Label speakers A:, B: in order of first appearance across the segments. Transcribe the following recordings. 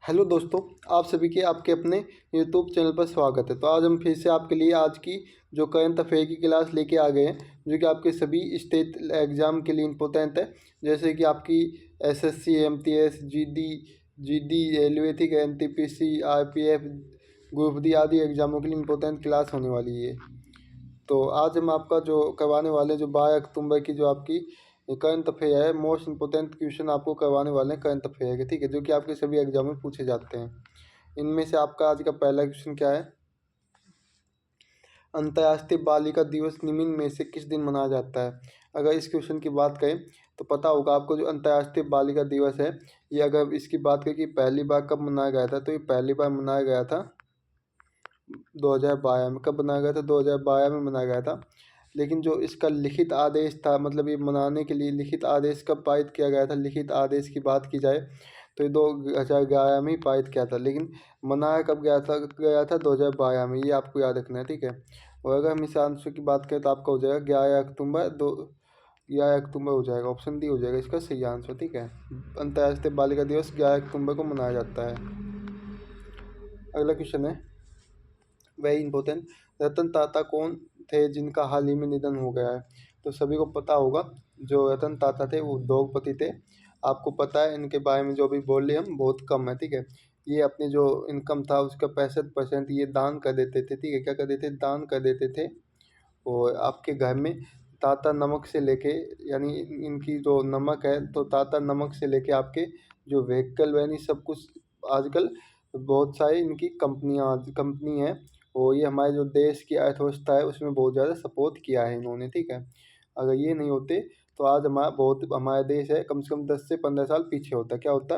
A: Hello दोस्तों, आप सभी के आपके अपने यूट्यूब चैनल पर स्वागत है। तो आज हम फिर से आपके लिए आज की जो करंट अफेयर की क्लास लेके आ गए हैं, जो कि आपके सभी स्टेट एग्ज़ाम के लिए इम्पोर्टेंट है। जैसे कि आपकी एसएससी, एमटीएस, जीडी, रेलवे, ठीक है, एनटीपीसी, आरपीएफ, ग्रुप डी आदि एग्जामों के लिए इम्पोर्टेंट क्लास होने वाली है। तो आज हम आपका जो करवाने वाले हैं, जो 12 अक्टूबर की जो आपकी करंट अफेयर है, मोस्ट इंपोर्टेंट क्वेश्चन आपको करवाने वाले हैं करंट अफेयर के, ठीक है, जो कि आपके सभी एग्जाम में पूछे जाते हैं। इनमें से आपका आज का पहला क्वेश्चन क्या है? अंतर्राष्ट्रीय बालिका दिवस निम्न में से किस दिन मनाया जाता है? अगर इस क्वेश्चन की बात करें तो पता होगा आपको, जो अंतर्राष्ट्रीय बालिका दिवस है, ये अगर इसकी बात करें कि पहली बार कब मनाया गया था, तो ये पहली बार मनाया गया था 2012 में। कब मनाया गया था? 2012 में मनाया गया था। लेकिन जो इसका लिखित आदेश था, मतलब ये मनाने के लिए लिखित आदेश कब पारित किया गया था? लिखित आदेश की बात की जाए तो ये 2011 में ही पारित किया था, लेकिन मनाया कब गया था 2012 में। ये आपको याद रखना है, ठीक है। और अगर हम इस आंसर की बात करें तो आपका हो जाएगा 11 अक्टूबर 11 अक्टूबर हो जाएगा। ऑप्शन डी हो जाएगा इसका सही आंसर, ठीक है। अंतर्राष्ट्रीय बालिका दिवस 11 अक्टूबर को मनाया जाता है। अगला क्वेश्चन है वेरी इंपॉर्टेंट। रतन टाटा कौन थे जिनका हाल ही में निधन हो गया है? तो सभी को पता होगा, जो रतन टाटा थे वो उद्योगपति थे। आपको पता है इनके बारे में, जो भी बोल रहे हम बहुत कम है, ठीक है। ये अपने जो इनकम था उसका 65% ये दान कर देते थे, ठीक है। क्या कर देते थे? दान कर देते थे। और आपके घर में टाटा नमक से लेके, यानी इनकी जो नमक है, तो टाटा नमक से लेके आपके जो व्हीकल वैनी सब कुछ आजकल बहुत सारी इनकी कंपनी है। और ये हमारे जो देश की अर्थव्यवस्था है उसमें बहुत ज़्यादा सपोर्ट किया है इन्होंने, ठीक है। अगर ये नहीं होते तो आज हमारा देश है कम से कम 10 से 15 साल पीछे होता। क्या होता?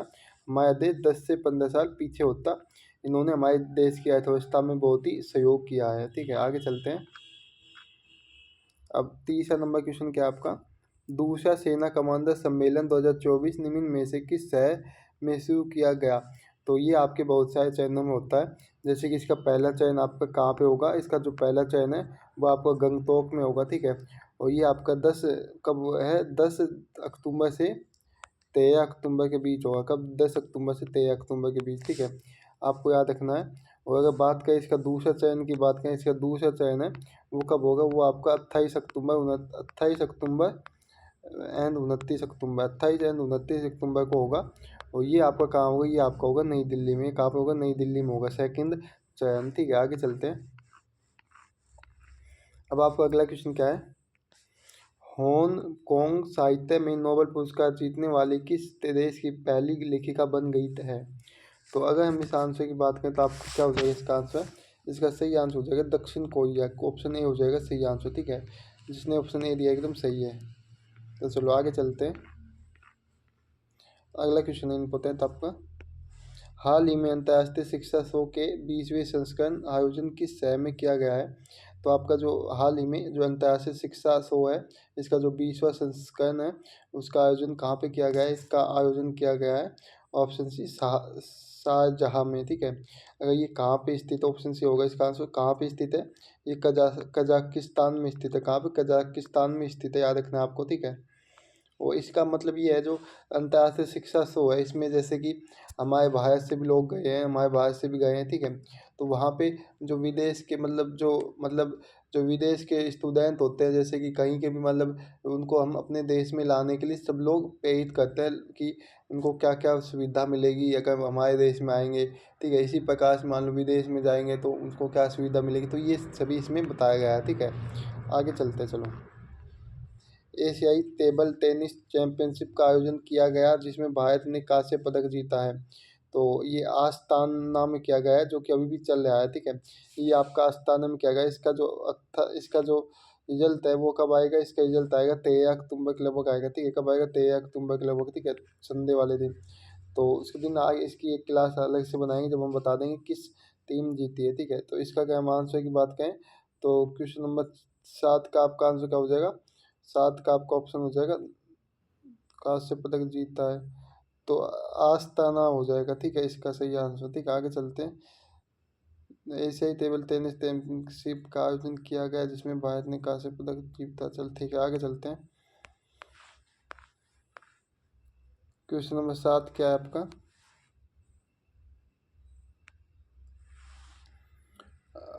A: हमारा देश 10 से 15 साल पीछे होता। इन्होंने हमारे देश की अर्थव्यवस्था में बहुत ही सहयोग किया है, ठीक है। आगे चलते हैं। अब तीसरा नंबर क्वेश्चन क्या है आपका? दूसरा सेना कमांडर सम्मेलन 2024 निम्न में से किस शहर में शुरू किया गया? तो ये आपके बहुत सारे चरणों में होता है। जैसे कि इसका पहला चरण आपका कहाँ पे होगा? इसका जो पहला चरण है वो आपका गंगटोक में होगा, ठीक है। और ये आपका 10 कब है? 10 अक्टूबर से 13 अक्टूबर के बीच होगा। कब? 10 अक्टूबर से 13 अक्टूबर के बीच, ठीक है। आपको याद रखना है। और अगर बात करें इसका दूसरा चरण की बात करें, इसका दूसरा चरण है वो कब होगा? वो आपका 28 अक्टूबर एंड 29 अक्टूबर, 28 एंड 29 अक्टूबर को होगा। और ये आपका कहाँ होगा? ये आपका होगा नई दिल्ली में। कहाँ पे होगा? नई दिल्ली में होगा सेकंड चरण, ठीक है। आगे चलते हैं। अब आपका अगला क्वेश्चन क्या है? हांगकांग साहित्य में नोबेल पुरस्कार जीतने वाली किस देश की पहली लेखिका बन गई है? तो अगर हम इस आंसर की बात करें तो आपको क्या हो जाएगा इसका आंसर? इसका सही आंसर हो जाएगा दक्षिण कोरिया। ऑप्शन ए हो जाएगा सही आंसर, ठीक है। जिसने ऑप्शन ए दिया एकदम सही है। तो चलो आगे चलते हैं। अगला क्वेश्चन है इम्पोर्टेंट आपका। हाल ही में अंतर्राष्ट्रीय शिक्षा शो के 20वें संस्करण आयोजन किस शहर में किया गया है? तो आपका जो हाल ही में जो अंतर्राष्ट्रीय शिक्षा शो है, इसका जो 20वां संस्करण है, उसका आयोजन कहाँ पे किया गया है? इसका आयोजन किया गया है ऑप्शन सी शारजाह में, ठीक है। अगर ये कहाँ पे स्थित, ऑप्शन सी होगा इसका आंसर। कहाँ पे स्थित है? ये कजाकिस्तान में स्थित है। कहाँ पे? कजाकिस्तान में स्थित है, याद रखना है आपको, ठीक है। और इसका मतलब ये है, जो अंतर्राष्ट्रीय शिक्षा शो है, इसमें जैसे कि हमारे भारत से भी लोग गए हैं, हमारे भारत से भी गए हैं, ठीक है। तो वहाँ पे जो विदेश के जो विदेश के स्टूडेंट होते हैं, जैसे कि कहीं के भी, मतलब उनको हम अपने देश में लाने के लिए सब लोग प्रेरित करते हैं कि उनको क्या क्या सुविधा मिलेगी अगर हमारे देश में आएंगे, ठीक है। इसी प्रकार से मान लो विदेश में जाएंगे तो उनको क्या सुविधा मिलेगी, तो ये सभी इसमें बताया गया है, ठीक है। आगे चलते हैं चलो। एशियाई टेबल टेनिस चैंपियनशिप का आयोजन किया गया जिसमें भारत ने कांस्य पदक जीता है। तो ये आस्ताना में किया गया है, जो कि अभी भी चल रहा है, ठीक है। ये आपका आस्ताना में किया गया है। इसका जो रिजल्ट है वो कब आएगा? इसका रिजल्ट आएगा 13 अक्टूबर के लगभग आएगा, ठीक है। कब आएगा? 13 अक्टूबर के लगभग, ठीक है, संडे वाले दिन। तो उसके दिन आगे इसकी एक क्लास अलग से बनाएंगे जब हम बता देंगे किस टीम जीती है, ठीक है। तो इसका क्या हम आंसर की बात करें तो क्वेश्चन नंबर 7 का आपका आंसर क्या हो जाएगा? 7 का आपका ऑप्शन हो जाएगा कांस्य पदक जीता है, तो आस्ताना हो जाएगा, ठीक है, इसका सही आंसर, ठीक है। आगे चलते हैं। एशियाई टेबल टेनिस चैंपियनशिप का आयोजन किया गया जिसमें भारत ने कांस्य पदक जीता। चल ठीक है, आगे चलते हैं। क्वेश्चन नंबर 7 क्या है आपका?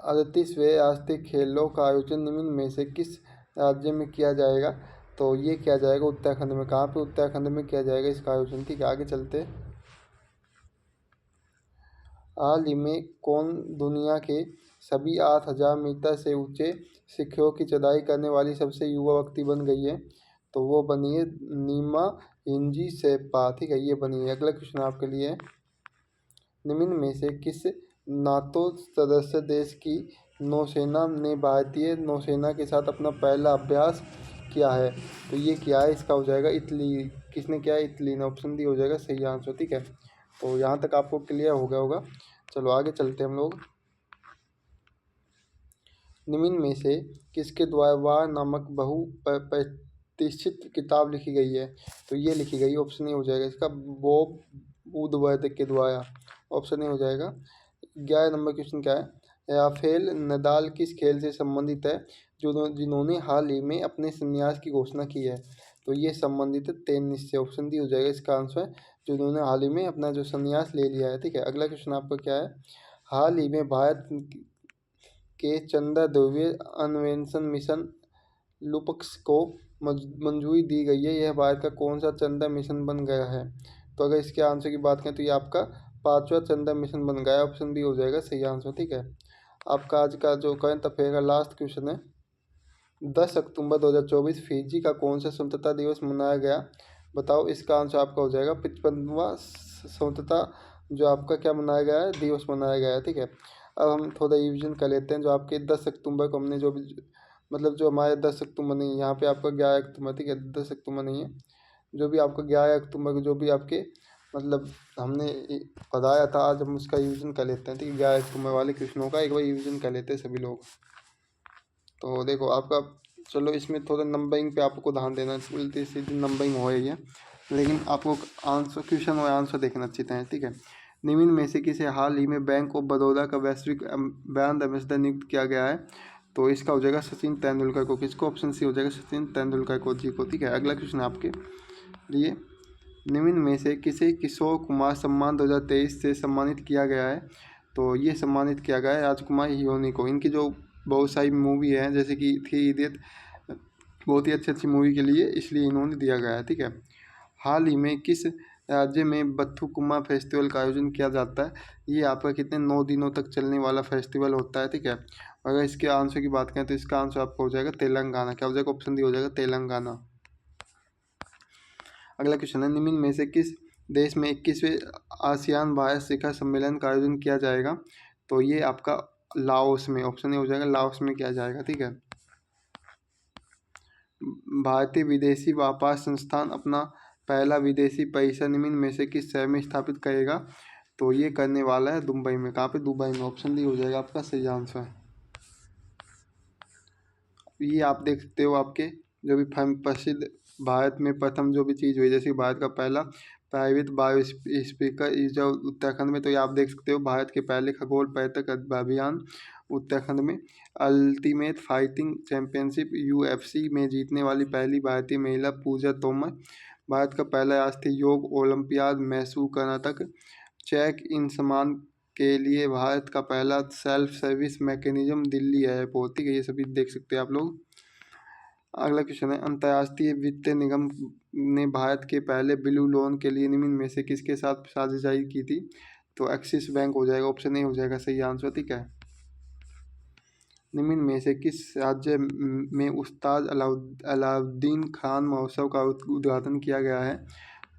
A: 38वें राष्ट्रीय खेलों का आयोजन निम्न में से किस राज्य में किया जाएगा? तो ये किया जाएगा उत्तराखंड में। कहाँ पे? उत्तराखंड में किया जाएगा इसका आयोजन। ठीक है, आगे चलते हैं। हाल ही में कौन दुनिया के सभी 8,000 मीटर से ऊंचे शिखरों की चढ़ाई करने वाली सबसे युवा व्यक्ति बन गई है? तो वो बनी है नीमा इंजी शेरपा। ठीक है, ये बनी है। अगला क्वेश्चन आपके लिए है, निम्न में से किस नाटो सदस्य देश की नौसेना ने भारतीय नौसेना के साथ अपना पहला अभ्यास किया है? तो ये किया है, इसका हो जाएगा इटली। किसने किया है? इटली ने। ऑप्शन डी हो जाएगा सही आंसर। ठीक है, तो यहाँ तक आपको क्लियर हो गया होगा। चलो आगे चलते हैं हम लोग। निम्न में से किसके द्वारा वार नामक प्रतिष्ठित किताब लिखी गई है? तो ये लिखी गई, ऑप्शन ए हो जाएगा इसका, बॉब वुडवर्ड के द्वारा। ऑप्शन ए हो जाएगा। 11 नंबर क्वेश्चन क्या है? राफेल नदाल किस खेल से संबंधित है जिन्होंने हाल ही में अपने संन्यास की घोषणा की है? तो ये संबंधित है टेनिस से। ऑप्शन डी हो जाएगा इसका आंसर, जिन्होंने हाल ही में अपना जो संन्यास ले लिया है। ठीक है, अगला क्वेश्चन आपका क्या है? हाल ही में भारत के चंद्र ध्रुवीय अन्वेषण मिशन लुपक्स को मंजूरी दी गई है। यह भारत का कौन सा चंद्र मिशन बन गया है? तो अगर इसके आंसर की बात करें तो ये आपका 5वां चंद्र मिशन बन गया है। ऑप्शन बी हो जाएगा सही आंसर। ठीक है, आपका आज का जो करंट अफेयर का लास्ट क्वेश्चन है, 10 अक्टूबर 2024 फिजी का कौन सा स्वतंत्रता दिवस मनाया गया? बताओ। इसका आंसर आपका हो जाएगा 55वां स्वतंत्रता जो आपका क्या मनाया गया है? दिवस मनाया गया है। ठीक है, अब हम थोड़ा रिविजन कर लेते हैं। जो आपके 10 अक्टूबर को हमने जो भी मतलब जो हमारे 10 अक्टूबर नहीं, यहाँ पे आपका 11 अक्टूबर। ठीक है, 10 अक्टूबर नहीं है, जो भी आपका 11 अक्टूबर को जो भी आपके मतलब हमने पढ़ाया था, आज हम उसका रिविजन कर लेते हैं। ठीक है, 11 अक्टूबर वाले क्वेश्चनों का एक बार रिविजन कर लेते हैं सभी लोग। तो देखो आपका, चलो इसमें थोड़ा नंबरिंग पे आपको ध्यान देना, उल्टी सीधी नंबरिंग हो रही है, लेकिन आपको आंसर क्वेश्चन और आंसर देखना अच्छी तरह। ठीक है, निम्न में से किसे हाल ही में बैंक ऑफ बड़ौदा का वैश्विक ब्रांड एम्बेसडर नियुक्त किया गया है? तो इसका हो जाएगा सचिन तेंदुलकर को। किसको? ऑप्शन सी हो जाएगा सचिन तेंदुलकर को जी को। ठीक है, अगला क्वेश्चन आपके लिए, निम्न में से किसे किशोर कुमार सम्मान 2023 से सम्मानित किया गया है? तो ये सम्मानित किया गया है राजकुमार हिरोनी को। इनकी जो बहुत सारी मूवी है, जैसे कि थ्री इडियट, बहुत ही अच्छी अच्छी मूवी के लिए इसलिए इन्होंने दिया गया है। ठीक है, हाल ही में किस राज्य में बथुकुम्मा फेस्टिवल का आयोजन किया जाता है? ये आपका कितने 9 दिनों तक चलने वाला फेस्टिवल होता है। ठीक है, अगर इसके आंसर की बात करें तो इसका आंसर आपका हो जाएगा तेलंगाना। क्या हो जाएगा? ऑप्शन डी हो जाएगा तेलंगाना। अगला क्वेश्चन है, निम्न में से किस देश में 21वें आसियान भारत शिखर सम्मेलन का आयोजन किया जाएगा? तो ये आपका लाओस में। ऑप्शन ए हो जाएगा लाओस में किया जाएगा। ठीक है, भारतीय विदेशी व्यापार संस्थान अपना पहला विदेशी परिसर निम्न में से किस शहर में स्थापित करेगा? तो ये करने वाला है दुबई में। कहाँ पे? दुबई में। ऑप्शन डी हो जाएगा आपका सही आंसर। ये आप देख सकते हो, आपके जो भी प्रसिद्ध भारत में प्रथम जो भी चीज़ हुई, जैसे भारत का पहला प्राइवेट बायो स्पीकर जो उत्तराखंड में, तो ये आप देख सकते हो भारत के पहले खगोल पर्यटक अभियान उत्तराखंड में, अल्टीमेट फाइटिंग चैंपियनशिप UFC में जीतने वाली पहली भारतीय महिला पूजा तोमर, भारत का पहला राष्ट्रीय योग olympiad Mysore Karnataka, check in सामान के लिए भारत का पहला self service mechanism Delhi airport. ठीक है, ये सभी देख सकते हैं आप लोग। अगला क्वेश्चन है, अंतर्राष्ट्रीय वित्त निगम ने भारत के पहले ब्लू लोन के लिए निम्न में से किसके साथ साझेदारी की थी? तो एक्सिस बैंक हो जाएगा। ऑप्शन ए हो जाएगा सही आंसर। ठीक है, निम्न में से किस राज्य में उस्ताद अलाउद्दीन खान महोत्सव का उद्घाटन किया गया है?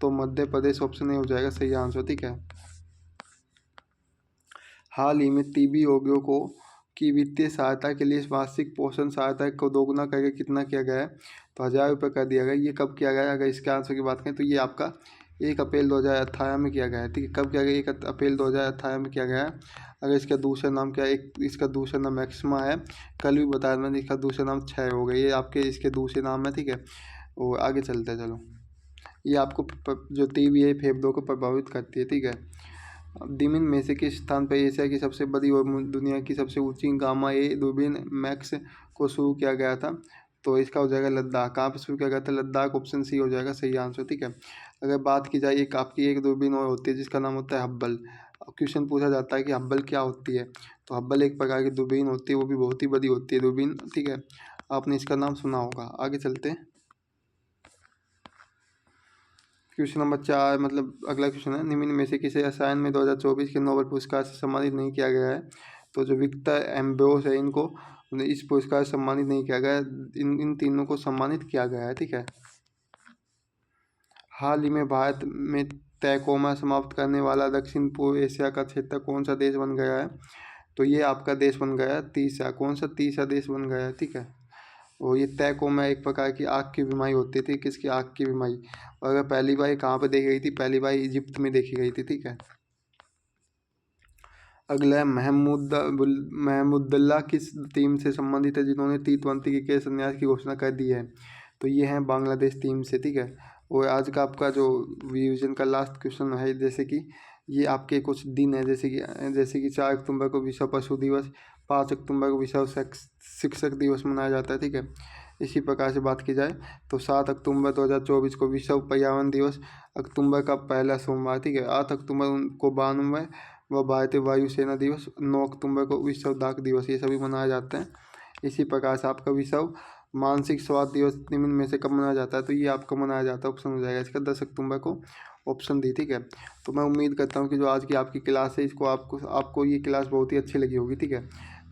A: तो मध्य प्रदेश। ऑप्शन ए हो जाएगा सही आंसर। ठीक है, हाल ही में टीबी रोगियों को की वित्तीय सहायता के लिए वार्षिक पोषण सहायता को दोगुना करके कितना किया गया है? तो 1,000 रुपये कर दिया गया। ये कब किया गया है? अगर इसके आंसर की बात करें तो ये आपका 1 अप्रैल 2018 में किया गया है। ठीक है, कब किया गया? 1 अप्रैल 2018 में किया गया है। अगर इसका दूसरा नाम क्या है? इसका दूसरा नाम मैक्सिमा है। कल भी बताया मैंने, इसका दूसरा नाम क्षय हो गया। ये आपके इसके दूसरे नाम है। ठीक है, वो आगे चलते हैं। चलो, ये आपको जो टीबी है फेफड़ों को प्रभावित करती है। ठीक है, निम्न में से किस स्थान पर एशिया की सबसे बड़ी और दुनिया की सबसे ऊंची गामा ए दूरबीन मैक्स को शुरू किया गया था? तो इसका हो जाएगा लद्दाख। कहाँ पे शुरू किया गया था? लद्दाख। ऑप्शन सी हो जाएगा सही आंसर। ठीक है, अगर बात की जाए एक आपकी एक दूरबीन और होती है जिसका नाम होता है हब्बल। क्वेश्चन पूछा जाता है कि हब्बल क्या होती है। तो हब्बल एक प्रकार की दूरबीन होती है, वो भी बहुत ही बड़ी होती है दूरबीन, ठीक है। आपने इसका नाम सुना होगा। आगे चलते हैं। क्वेश्चन नंबर 4 मतलब अगला क्वेश्चन है, निम्न में से किसे रसायन में 2024 के नोबेल पुरस्कार से सम्मानित नहीं किया गया है। तो जो विक्टर एम्ब्रोस है, इनको इस पुरस्कार से सम्मानित नहीं किया गया है। इन तीनों को सम्मानित किया गया है, ठीक है। हाल ही में भारत में तैकोमा समाप्त करने वाला दक्षिण पूर्व एशिया का क्षेत्र कौन सा देश बन गया है। तो ये आपका देश बन गया है तीसरा। कौन सा तीसरा देश बन गया है, ठीक है। और ये तैकोमा एक प्रकार की आग की बीमारी होती थी। किसकी? आग की बीमारी। और अगर पहली बार कहाँ पे देखी गई थी? पहली बार इजिप्ट में देखी गई थी, ठीक है। अगला है महमूदुल्लाह किस टीम से संबंधित है जिन्होंने टी20 क्रिकेट संन्यास की घोषणा कर दी है। तो ये है बांग्लादेश टीम से, ठीक है। और आज का आपका जो रिवीजन का लास्ट क्वेश्चन है, जैसे कि ये आपके कुछ दिन है, जैसे कि 4 अक्टूबर को विश्व पशु दिवस, 5 अक्टूबर को विश्व शिक्षक दिवस मनाया जाता है, ठीक है। इसी प्रकार से बात की जाए तो 7 अक्टूबर 2024 को विश्व पर्यावरण दिवस, अक्टूबर का पहला सोमवार, ठीक है। 8 अक्टूबर को 92वां व भारतीय वायुसेना दिवस, 9 अक्टूबर को विश्व डाक दिवस, ये सभी मनाए जाते हैं। इसी प्रकार से आपका विश्व मानसिक स्वास्थ्य दिवस निम्न में से कब मनाया जाता है। तो ये आपका मनाया जाता है, ऑप्शन हो जाएगा इसका 10 अक्टूबर को, ऑप्शन डी, ठीक है। तो मैं उम्मीद करता हूँ कि जो आज की आपकी क्लास है, इसको आपको ये क्लास बहुत ही अच्छी लगी होगी, ठीक है।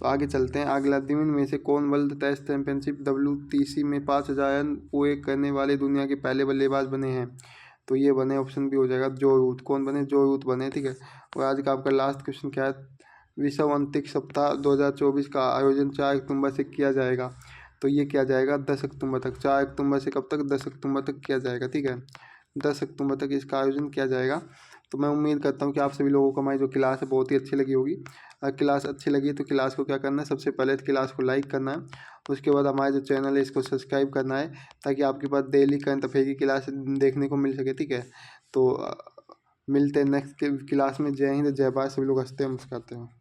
A: तो आगे चलते हैं। अगला, निम्न में से कौन वर्ल्ड टेस्ट चैंपियनशिप WTC में 5000 रन पूरे करने वाले दुनिया के पहले बल्लेबाज बने हैं। तो ये बने, ऑप्शन भी हो जाएगा जो रूट। कौन बने? जो रूट बने, ठीक है। और आज का आपका लास्ट क्वेश्चन क्या है? विश्व अंतरिक्ष सप्ताह 2024 का आयोजन 4 अक्टूबर से किया जाएगा। तो ये किया जाएगा 10 अक्टूबर तक। 4 अक्टूबर से कब तक? 10 अक्टूबर तक किया जाएगा, ठीक है। 10 अक्टूबर तक इसका आयोजन किया जाएगा। तो मैं उम्मीद करता हूँ कि आप सभी लोगों को हमारी जो क्लास है बहुत ही अच्छी लगी होगी। अगर क्लास अच्छी लगी तो क्लास को क्या करना है? सबसे पहले तो क्लास को लाइक करना है। उसके बाद हमारे जो चैनल है इसको सब्सक्राइब करना है, ताकि आपके पास डेली करंट अफेयर की क्लास देखने को मिल सके, ठीक है। तो मिलते हैं नेक्स्ट क्लास में। जय हिंद, जय भारत। सभी लोग हंसते हैं, मुस्कुराते हैं।